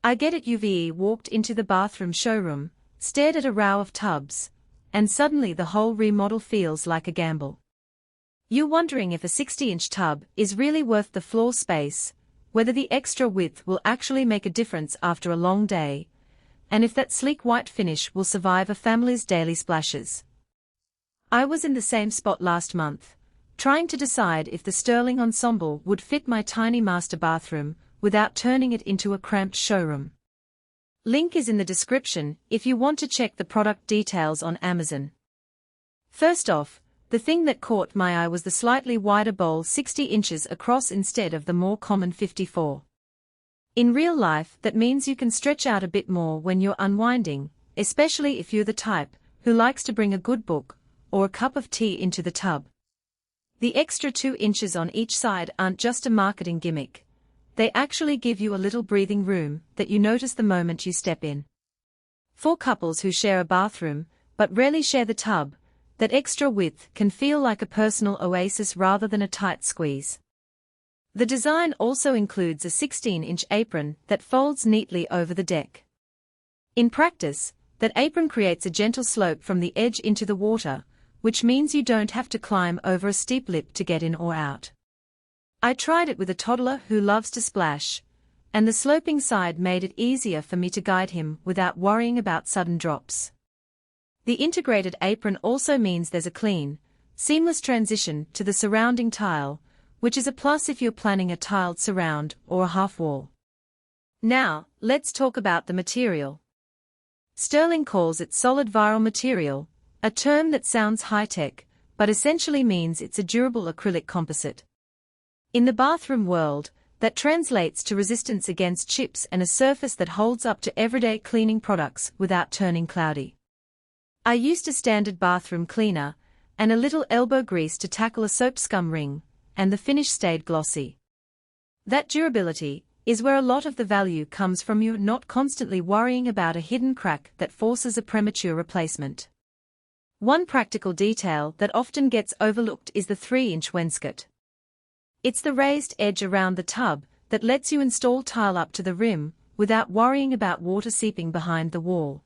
I get it. UVE walked into the bathroom showroom, stared at a row of tubs, and suddenly the whole remodel feels like a gamble. You're wondering if a 60-inch tub is really worth the floor space, whether the extra width will actually make a difference after a long day, and if that sleek white finish will survive a family's daily splashes. I was in the same spot last month, trying to decide if the Sterling Ensemble would fit my tiny master bathroom without turning it into a cramped showroom. Link is in the description if you want to check the product details on Amazon. First off, the thing that caught my eye was the slightly wider bowl 60 inches across instead of the more common 54. In real life, that means you can stretch out a bit more when you're unwinding, especially if you're the type who likes to bring a good book or a cup of tea into the tub. The extra 2 inches on each side aren't just a marketing gimmick. They actually give you a little breathing room that you notice the moment you step in. For couples who share a bathroom but rarely share the tub, that extra width can feel like a personal oasis rather than a tight squeeze. The design also includes a 16-inch apron that folds neatly over the deck. In practice, that apron creates a gentle slope from the edge into the water, which means you don't have to climb over a steep lip to get in or out. I tried it with a toddler who loves to splash, and the sloping side made it easier for me to guide him without worrying about sudden drops. The integrated apron also means there's a clean, seamless transition to the surrounding tile, which is a plus if you're planning a tiled surround or a half wall. Now, let's talk about the material. Sterling calls it solid vinyl material, a term that sounds high-tech, but essentially means it's a durable acrylic composite. In the bathroom world, that translates to resistance against chips and a surface that holds up to everyday cleaning products without turning cloudy. I used a standard bathroom cleaner and a little elbow grease to tackle a soap scum ring, and the finish stayed glossy. That durability is where a lot of the value comes from. You not constantly worrying about a hidden crack that forces a premature replacement. One practical detail that often gets overlooked is the 3-inch wainscot. It's the raised edge around the tub that lets you install tile up to the rim without worrying about water seeping behind the wall.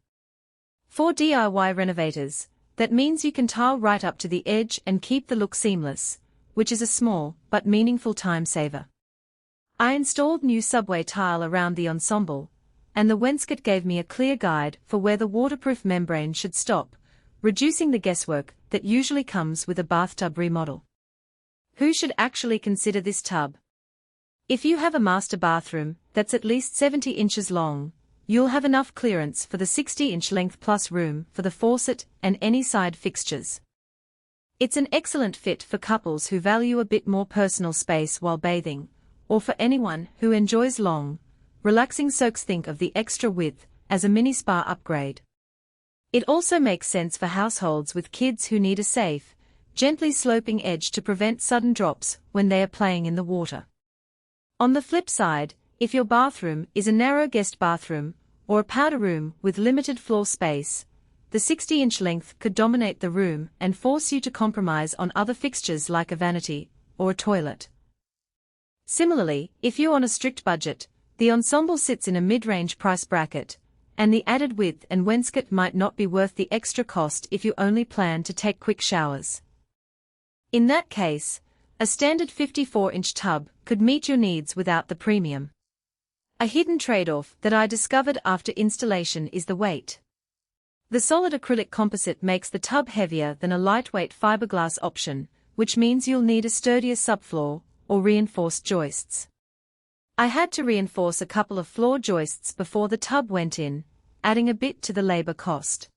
For DIY renovators, that means you can tile right up to the edge and keep the look seamless, which is a small but meaningful time saver. I installed new subway tile around the ensemble, and the wainscot gave me a clear guide for where the waterproof membrane should stop, reducing the guesswork that usually comes with a bathtub remodel. Who should actually consider this tub? If you have a master bathroom that's at least 70 inches long, you'll have enough clearance for the 60-inch length plus room for the faucet and any side fixtures. It's an excellent fit for couples who value a bit more personal space while bathing, or for anyone who enjoys long, relaxing soaks. Think of the extra width as a mini spa upgrade. It also makes sense for households with kids who need a safe, gently sloping edge to prevent sudden drops when they are playing in the water. On the flip side, if your bathroom is a narrow guest bathroom or a powder room with limited floor space, the 60-inch length could dominate the room and force you to compromise on other fixtures like a vanity or a toilet. Similarly, if you're on a strict budget, the ensemble sits in a mid-range price bracket, and the added width and wainscot might not be worth the extra cost if you only plan to take quick showers. In that case, a standard 54-inch tub could meet your needs without the premium. A hidden trade-off that I discovered after installation is the weight. The solid acrylic composite makes the tub heavier than a lightweight fiberglass option, which means you'll need a sturdier subfloor or reinforced joists. I had to reinforce a couple of floor joists before the tub went in, adding a bit to the labor cost.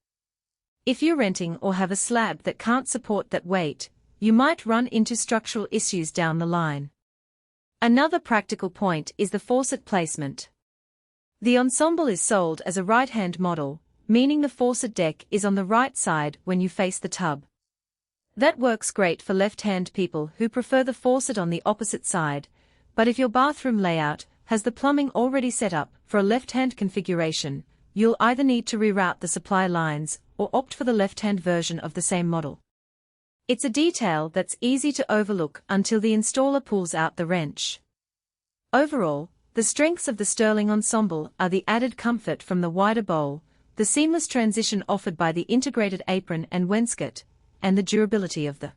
If you're renting or have a slab that can't support that weight, you might run into structural issues down the line. Another practical point is the faucet placement. The ensemble is sold as a right-hand model, meaning the faucet deck is on the right side when you face the tub. That works great for left-hand people who prefer the faucet on the opposite side, but if your bathroom layout has the plumbing already set up for a left-hand configuration, you'll either need to reroute the supply lines or opt for the left-hand version of the same model. It's a detail that's easy to overlook until the installer pulls out the wrench. Overall, The strengths of the Sterling Ensemble are the added comfort from the wider bowl, the seamless transition offered by the integrated apron and wainscot, and the durability of the